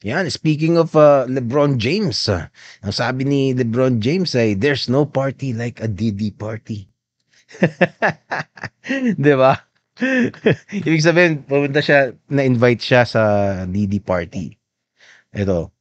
Yan, speaking of LeBron James, ang sabi ni LeBron James ay, there's no party like a Diddy party. 'Di ba? Ibig sabihin, pumunta siya, na-invite siya sa Diddy party. Ito,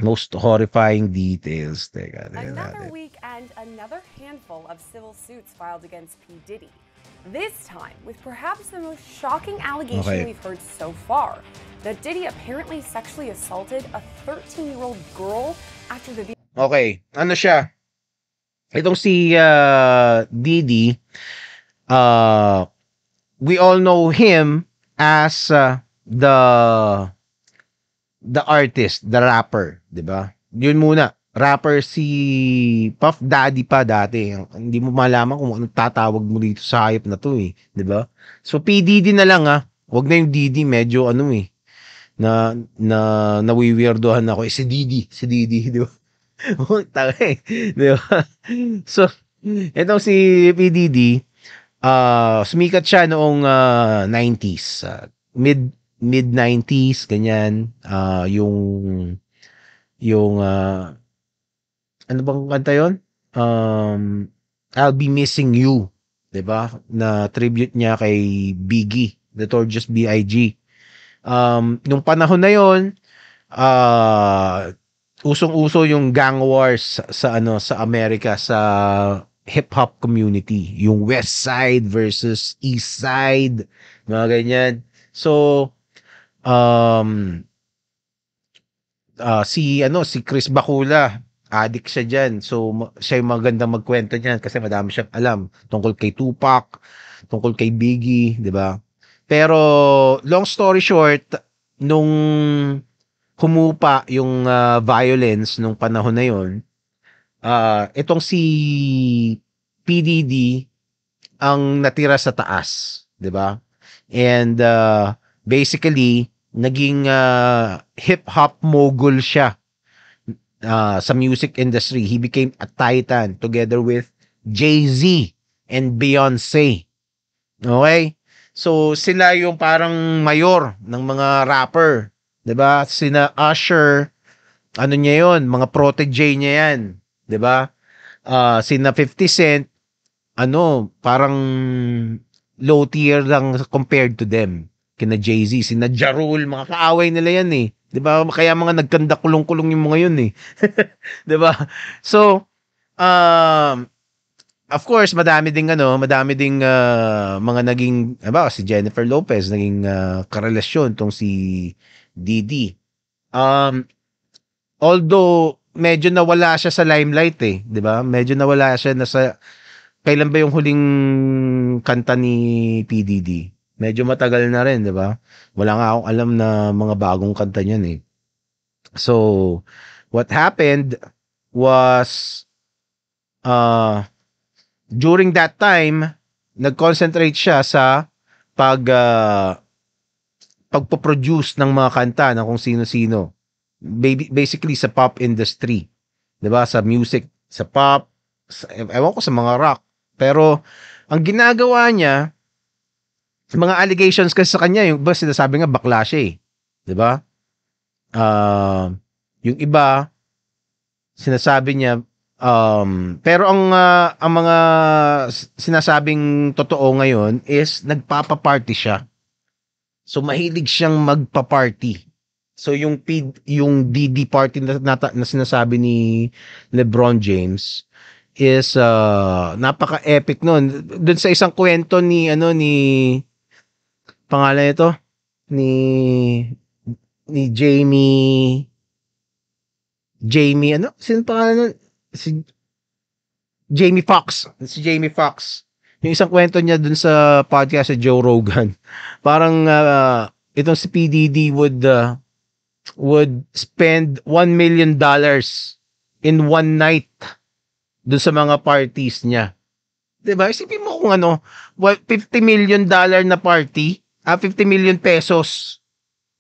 most horrifying details. Teka Another natin. week and another handful of civil suits filed against P. Diddy. This time with perhaps the most shocking allegation Okay. we've heard so far, that Diddy apparently sexually assaulted a 13-year-old girl after the Okay, ano siya? Itong si Diddy, uh, we all know him as the artist, the rapper, 'di ba? Yun muna, rapper si Puff Daddy pa dati. Hindi mo malaman kung anong tatawag mo dito sa hayop na 'to, 'di ba? So P Diddy na lang, ah. Wag na yung Diddy, medyo ano na nawiwirdohan ako. Si Diddy, 'di ba? Tanga, 'di ba? So, etong si P Diddy, sumikat siya noong 90s, mid 90s ganyan, yung ano bang kanta yon? Um, I'll Be Missing You, 'di ba? Na tribute niya kay Biggie, Notorious B.I.G. Nung panahon na yon, usong-uso yung gang wars sa Amerika, sa hip hop community, yung West Side versus East Side, mga ganyan. So, um si Chris Bakula, addict siya diyan. So siya yung magandang magkwento niyan kasi madami siyang alam tungkol kay Tupac, tungkol kay Biggie, 'di ba? Pero long story short, nung humupa yung violence nung panahon na yon, itong si PDD ang natira sa taas, 'di ba? And basically naging hip hop mogul siya sa music industry. He became a titan together with Jay-Z and Beyonce. Okay? So sila yung parang mayor ng mga rapper, 'di ba? Sina Usher, ano niya 'yon, mga protege niya 'yan, 'di ba? Sina 50 Cent, ano, parang low tier lang compared to them. Kina Jay-Z, sina Ja Rule, mga kaaway nila yan eh. 'Di ba? Kaya mga nagkanda kulong-kulong yung mga yun eh. 'Di ba? So, um of course, madami ding mga naging, ba si Jennifer Lopez naging karelasyon tong si Didi. Um Although medyo nawala siya sa limelight eh, 'di ba? Medyo nawala siya, kailan ba yung huling kanta ni PDD? Medyo matagal na rin, 'di ba? Wala nga akong alam na mga bagong kanta niyan eh. So, what happened was, uh during that time, nag-concentrate siya sa pag pagpo-produce ng mga kanta ng kung sino-sino. Basically sa pop industry, 'di ba? Sa music, sa pop, ewan ko sa mga rock. Pero ang ginagawa niya, mga allegations kasi sa kanya, yung iba sinasabi nga bakla siya eh, 'di ba? Uh, yung iba sinasabi niya, pero ang mga sinasabing totoo ngayon is nagpapa-party siya. So mahilig siyang magpa-party. So yung DD party na sinasabi ni LeBron James is napaka-epic noon. Doon sa isang kwento ni pangalan nito ni Jamie ano? Sino pangalan nun? Si Jamie Foxx. Si Jamie Foxx. Yung isang kwento niya dun sa podcast sa Joe Rogan. Parang itong si PDD would spend $1 million in one night dun sa mga parties niya. 'Di ba? Isipin mo kung ano, $50 million na party, 50 million pesos.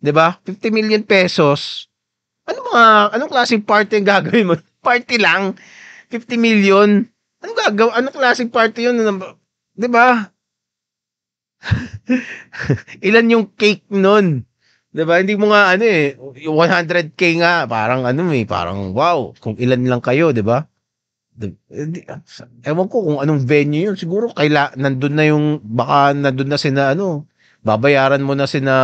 'Di ba? 50 million pesos. Anong klaseng party ang gagawin mo? Party lang, 50 million. Anong klaseng party 'yun? 'Di ba? Ilan yung cake nun? 'Di ba? Hindi mo nga ano eh, yung 100K nga parang wow, kung ilan lang kayo, 'di ba? Ewan ko kung anong venue yun. Siguro nandun na yung, baka nandun na sina babayaran mo na sina,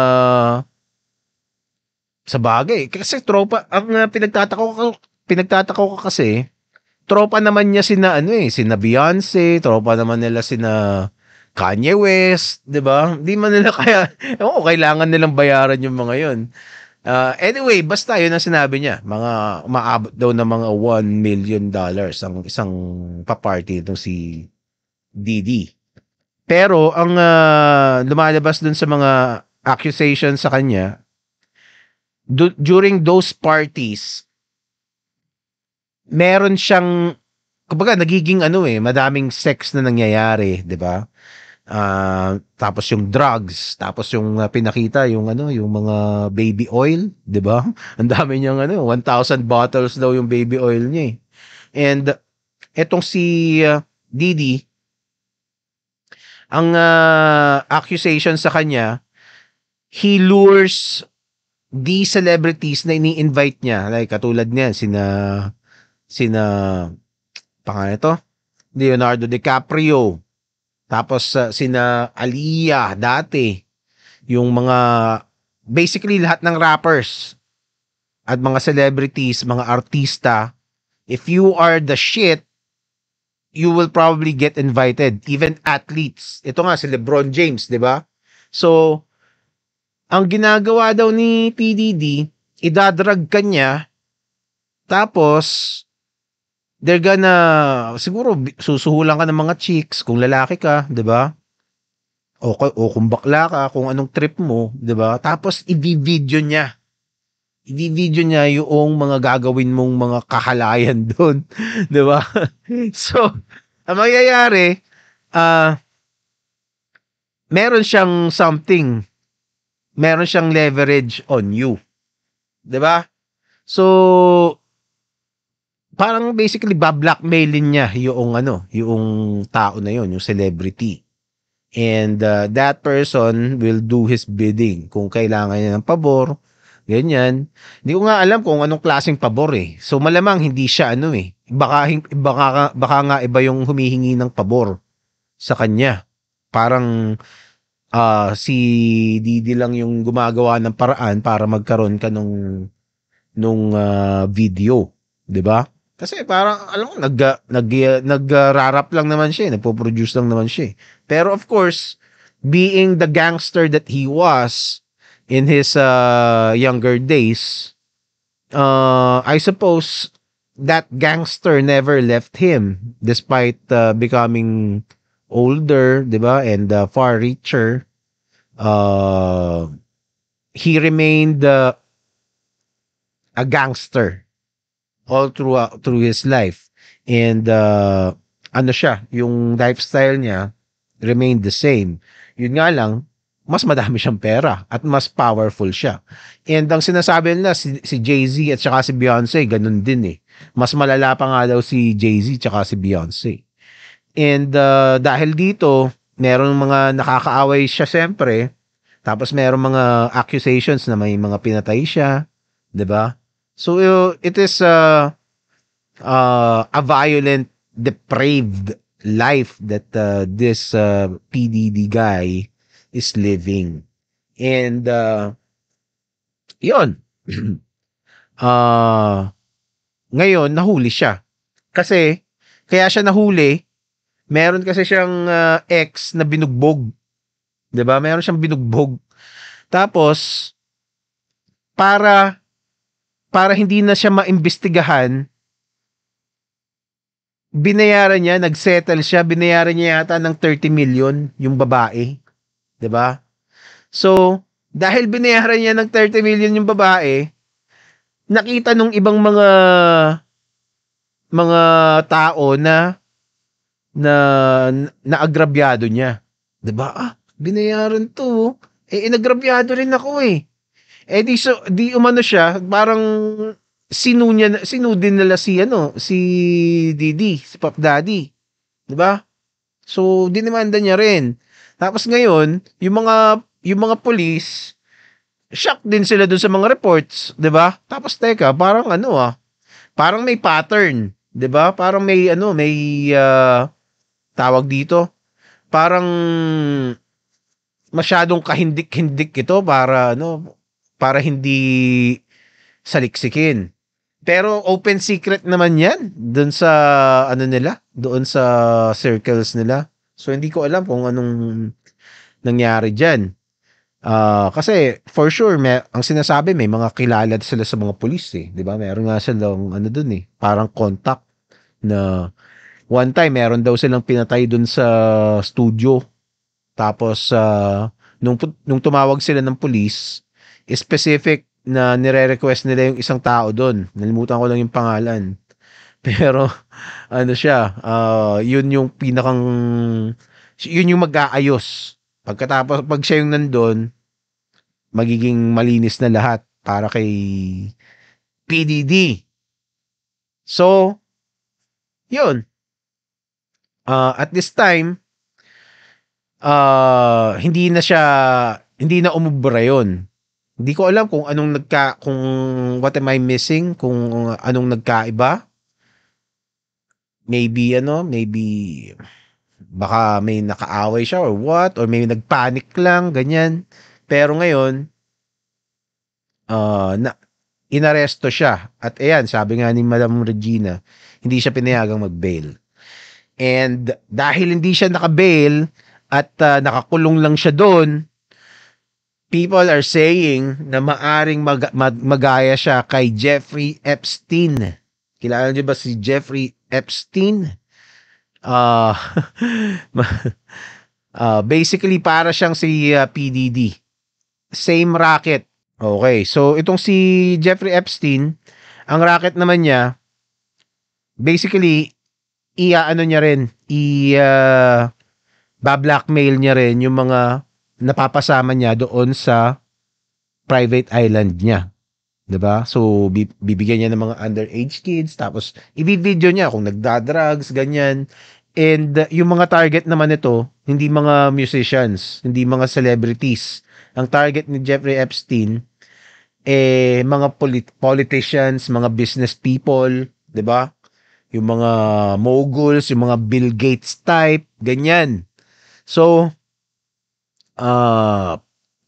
sa bagay. Kasi tropa, ang pinagtataka ko kasi, tropa naman niya sina sina Beyonce, tropa naman nila sina Kanye West, 'di ba? Hindi man nila kaya, ewan ko, kailangan nilang bayaran yung mga yun. Anyway, basta yun ang sinabi niya. Mga umaabot daw ng mga $1 million ang isang pa-party itong si Didi. Pero ang lumalabas dun sa mga accusation sa kanya, during those parties, meron siyang, kumbaga nagiging madaming sex na nangyayari, 'di ba? Tapos yung drugs, tapos yung pinakita yung yung mga baby oil, 'di ba? Ang dami niyang 1,000 bottles daw yung baby oil niya eh. And etong si Didi, ang accusation sa kanya, he lures the celebrities na ini-invite niya, like katulad niyan sina pangalan ito, Leonardo DiCaprio, tapos sina Aaliyah dati, yung mga basically lahat ng rappers at mga celebrities, mga artista, if you are the shit, you will probably get invited. Even athletes. Ito nga si LeBron James, 'di ba? So, ang ginagawa daw ni PDD, idadrag ka niya, tapos they're gonna, siguro susuhulan ka ng mga chicks kung lalaki ka, 'di ba? O kung bakla ka, kung anong trip mo, 'di ba? Tapos i-video niya. I-video niya yung mga gagawin mong mga kahalayan doon, 'di ba? So, ang mangyayari, meron siyang something, meron siyang leverage on you, 'di ba? So, parang basically ba-blackmailin niya yung tao na yon, yung celebrity. And that person will do his bidding kung kailangan niya ng pabor, ganyan. Hindi ko nga alam kung anong klaseng pabor eh. So malamang hindi siya baka nga iba yung humihingi ng pabor sa kanya. Parang si Didi lang yung gumagawa ng paraan para magkaroon ka nung video, 'di ba? Kasi parang alam mo nagrarap lang naman siya, nagpo-produce lang naman siya. Pero of course, being the gangster that he was in his younger days, I suppose that gangster never left him despite becoming older, 'di ba? And far richer. He remained a gangster all through his life. And yung lifestyle niya remained the same. Yun nga lang, mas madami siyang pera at mas powerful siya. And ang sinasabi nila si Jay-Z at saka si Beyonce, ganun din eh. Mas malala pa nga daw si Jay-Z at saka si Beyonce. And dahil dito, meron mga nakakaaway siya siyempre. Tapos meron mga accusations na may mga pinatay siya, 'di ba? So it is a violent, depraved life that this PDD guy is living. And yun. Ngayon nahuli siya. Kasi kaya siya nahuli, meron kasi siyang ex na binugbog. 'Di ba? Meron siyang binugbog. Tapos para hindi na siya maimbestigahan, binayaran niya, nagsettle siya, binayaran niya yata ng 30 million yung babae, 'di ba? So, dahil binayaran niya ng 30 million yung babae, nakita nung ibang mga tao na naagrabyado niya. 'Di ba? Binayaran 'to. Inagrabyado rin ako eh. Di umano siya, parang sinu din nila si Didi, si Pop Daddy, 'di ba? So dinimanda niya rin. Tapos ngayon, yung mga pulis, shock din sila dun sa mga reports, 'di ba? Tapos teka, parang parang may pattern, 'di ba? Parang may tawag dito, parang masyadong kahindik-hindik ito para hindi saliksikin. Pero open secret naman 'yan doon sa doon sa circles nila. So hindi ko alam kung anong nangyari diyan. Kasi for sure ang sinasabi may mga kilala sila sa mga pulis eh, 'di ba? Meron nga silang doon eh, parang contact na one time meron daw silang pinatay doon sa studio. Tapos nung tumawag sila ng pulis, specific na nire-request nila yung isang tao doon. Nalimutan ko lang yung pangalan. Pero siya, yun yung mag-aayos. Pagkatapos pag siya yung nandun, magiging malinis na lahat para kay PDD. So, yun. At this time, hindi na umubra yun. Hindi ko alam kung kung what am I missing, kung anong nagkaiba. Maybe baka may nakaaway siya or what, or may nagpanic lang, ganyan. Pero ngayon, inaresto siya. At ayan, sabi nga ni Madam Regina, hindi siya pinayagang mag-bail. And dahil hindi siya naka-bail at nakakulong lang siya doon, people are saying na maaring magaya siya kay Jeffrey Epstein. Kilala niyo ba si Jeffrey Epstein? Basically para siyang si PDD. Same racket. Okay, so itong si Jeffrey Epstein, ang racket naman niya, basically, niya rin, ba-blackmail niya rin yung mga napapasama niya doon sa private island niya. 'Di ba? So, bibigyan niya ng mga underage kids, tapos i-video niya kung nagda-drugs, ganyan. And yung mga target naman nito, hindi mga musicians, hindi mga celebrities. Ang target ni Jeffrey Epstein, mga politicians, mga business people, 'di ba? Yung mga moguls, yung mga Bill Gates type, ganyan. So,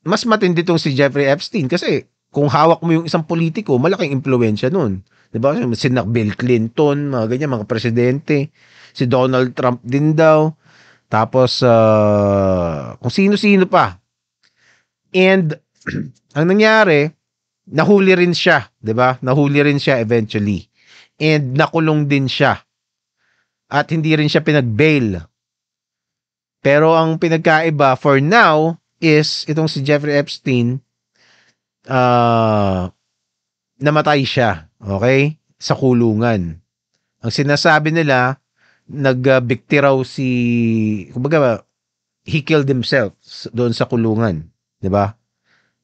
mas matindi tong si Jeffrey Epstein kasi kung hawak mo yung isang politiko, malaking impluwensya nun. 'Di ba? Si Bill Clinton, mga ganyan, mga presidente. Si Donald Trump din daw. Tapos, kung sino-sino pa. And, ang nangyari, nahuli rin siya, 'di ba? Nahuli rin siya eventually. And nakulong din siya. At hindi rin siya pinag-bail. Pero ang pinagkaiba for now is itong si Jeffrey Epstein, namatay siya, okay? Sa kulungan. Ang sinasabi nila, nagbikti raw kumbaga, he killed himself doon sa kulungan, 'di ba?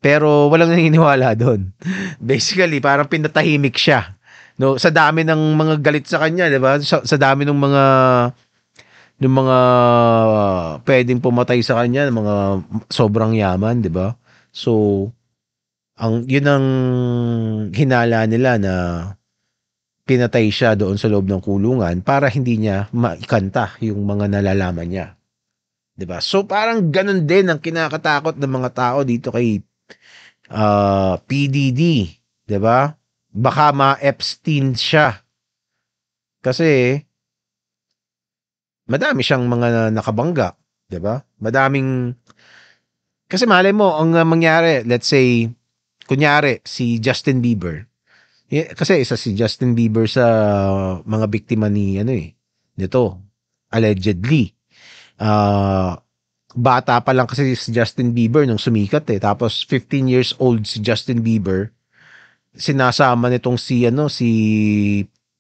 Pero walang naniniwala doon. Basically, parang pinatahimik siya. No, sa dami ng mga galit sa kanya, 'di ba? Sa dami ng mga pwedeng pumatay sa kanya, ng mga sobrang yaman, 'di ba? So, yun ang hinala nila na pinatay siya doon sa loob ng kulungan para hindi niya maikanta yung mga nalalaman niya. 'Di ba? So parang ganun din ang kinakatakot ng mga tao dito kay PDD, 'di ba? Baka ma-Epstein siya. Kasi madami siyang mga nakabangga, 'di ba? Kasi malay mo ang mangyari, let's say kunyari si Justin Bieber. Kasi isa si Justin Bieber sa mga biktima ni nito allegedly. Bata pa lang kasi si Justin Bieber nung sumikat eh. Tapos 15 years old si Justin Bieber. Sinasama nitong si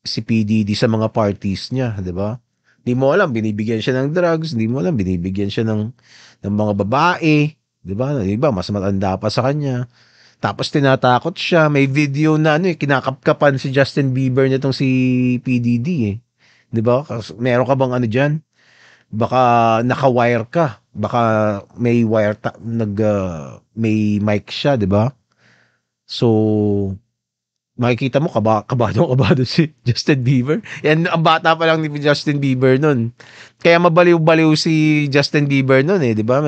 PDD sa mga parties niya, 'di ba? Hindi mo alam binibigyan siya ng drugs, hindi mo alam binibigyan siya ng mga babae, 'di ba? Iba mas matanda pa sa kanya. Tapos tinatakot siya, may video na kinakapkapan si Justin Bieber nitong si PDD eh. 'Di ba? Meron ka bang diyan? Baka naka-wire ka. Baka may may mic siya, 'di ba? So, makikita mo kabado si Justin Bieber. Yan, ang bata pa lang ni Justin Bieber nun. Kaya mabaliw-baliw si Justin Bieber nun eh, di ba?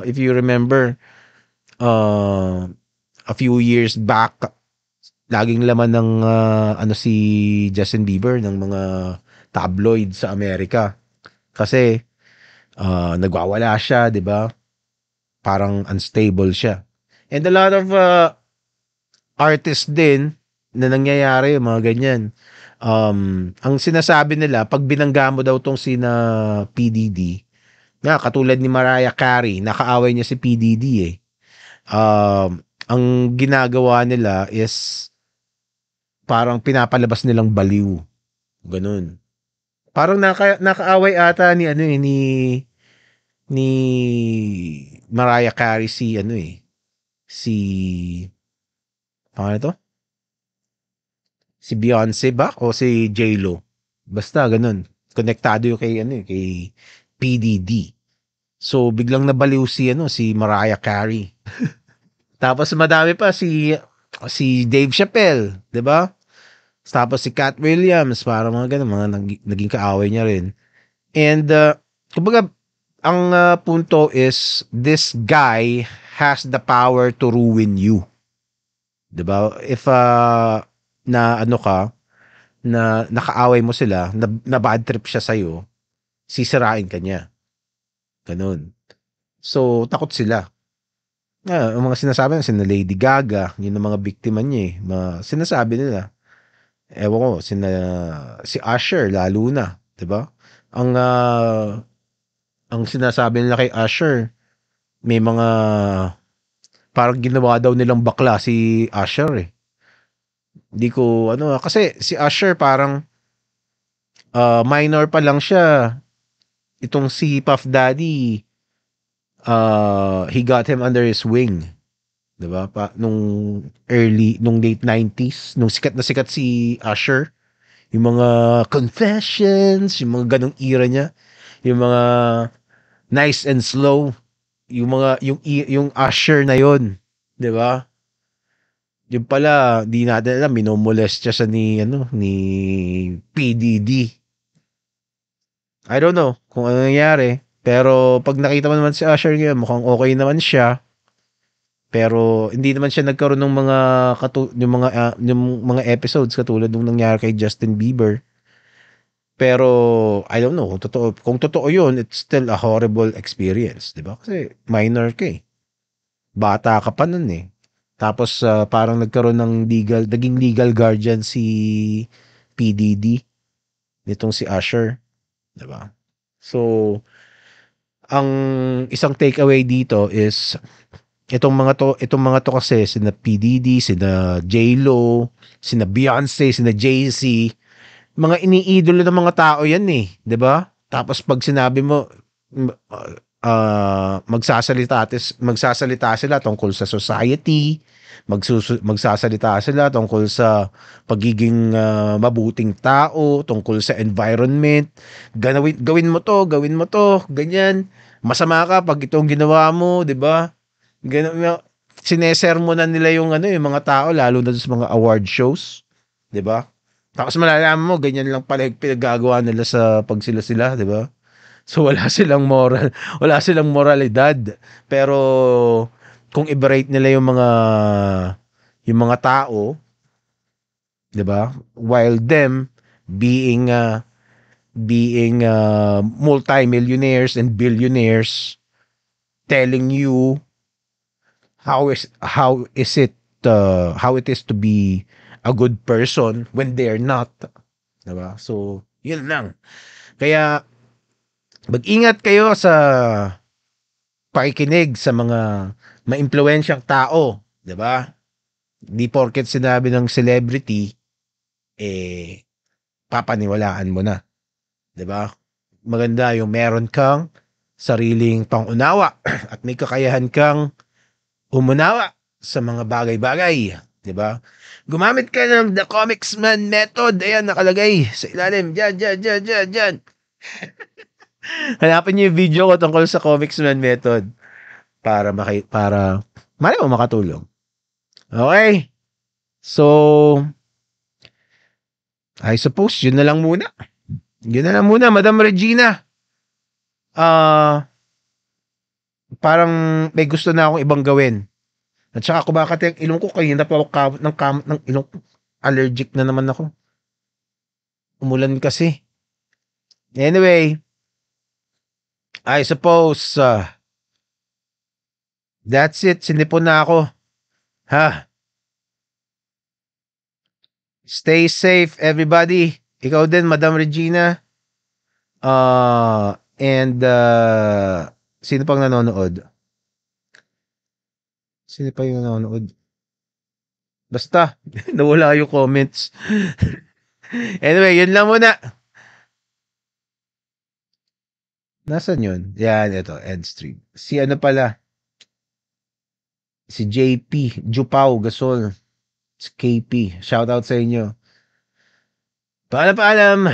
If you remember, a few years back, laging laman ng ano si Justin Bieber ng mga tabloid sa Amerika. Kasi nagwawala siya, 'di ba? Parang unstable siya. And a lot of artists din na nangyayari yung mga ganyan. Ang sinasabi nila, pag binangga mo daw tong sina PDD, na katulad ni Mariah Carey, nakaaway niya si PDD eh. Ang ginagawa nila is parang pinapalabas nilang baliw. Ganun. Parang nakaaway ata ni ano eh, ni Mariah Carey si ano eh, si paano to? Si Beyonce ba o si J-Lo? Basta ganun. Konektado yung kay ano eh, kay PDD. So biglang nabaliw si ano si Mariah Carey. Tapos madami pa si Dave Chappelle, 'di ba? Tapos si Cat Williams, para mga ganun, mga naging kaaway niya rin. And kumbaga ang punto is this guy has the power to ruin you. 'Di ba? If na ano ka, na nakaaway mo sila, na bad trip siya sa'yo, sisirain ka niya. Ganun. So, takot sila. Ang mga sinasabi na sina Lady Gaga, yun ang mga biktima niya eh. Sinasabi nila. Ewan ko, si Usher, lalo na. 'Di ba? Ang sinasabi nila kay Usher, may mga parang ginawa daw nilang bakla si Usher eh. Hindi ko ano kasi si Usher parang minor pa lang siya. Itong si Puff Daddy, he got him under his wing. 'Di ba? Nung late 90s, nung sikat si Usher, yung mga Confessions, yung mga ganong era niya, yung mga Nice and Slow, yung Usher na yon, 'di ba? Yung pala, di natin alam, minomolest siya sa ni PDD. I don't know kung ano nangyari. Pero pag nakita mo naman si Usher ngayon, mukhang okay naman siya. Pero hindi naman siya nagkaroon ng yung mga episodes katulad nung nangyari kay Justin Bieber. Pero I don't know kung totoo 'yun, it's still a horrible experience, 'di ba? Kasi minor ka eh. Bata ka pa nun eh. Tapos parang nagkaroon ng naging legal guardian si PDD nitong si Usher, 'di ba? So ang isang takeaway dito is itong mga to kasi sina PDD, sina J-Lo, sina Beyonce, sina Jay-Z, mga iniidolo ng mga tao 'yan eh, 'di ba? Tapos pag sinabi mo magsasalita sila tungkol sa society, magsasalita sila tungkol sa pagiging mabuting tao, tungkol sa environment. Gawin mo to, ganyan. Masama ka pag itong ginawa mo, 'di ba? Sinesermonan nila yung yung mga tao lalo na sa mga award shows, 'di ba? Tapos malalaman mo ganyan lang pala yung pinagagawa nila sa pag sila, 'di ba? So wala silang moralidad. Pero kung i-berate nila yung mga tao, 'di ba? While them being multi-millionaires and billionaires telling you how it is to be a good person when they're not, 'di ba? So, yun lang. Kaya mag-ingat kayo sa pakikinig sa mga maimpluwensyang tao, 'di ba? Di porket sinabi ng celebrity papaniwalaan mo na, 'di ba? Maganda yung meron kang sariling pangunawa at may kakayahan kang umunawa sa mga bagay-bagay, 'di ba? Gumamit ka ng The Comicsman Method. Ayan, nakalagay sa ilalim. Diyan. Hanapin niyo yung video ko tungkol sa Comicsman Method para para malay mo makatulong. Okay. So, I suppose yun na lang muna. Yun na lang muna, Madam Regina. Parang may gusto na akong ibang gawin. At saka kumakati ang ilong ko, kanina pa ako ng ilong ko. Allergic na naman ako. Umulan kasi. Anyway, I suppose that's it. Sinipon na ako. Ha? Stay safe, everybody. Ikaw din, Madam Regina. And sino pang nanonood? Sino pa yung nanonood? Basta, nawala yung comments. Anyway, yun lang muna. Nasaan yun? Yan, ito, end stream. Si ano pala? Si JP, Jupao Gasol. Si KP. Shoutout sa inyo. Paalam.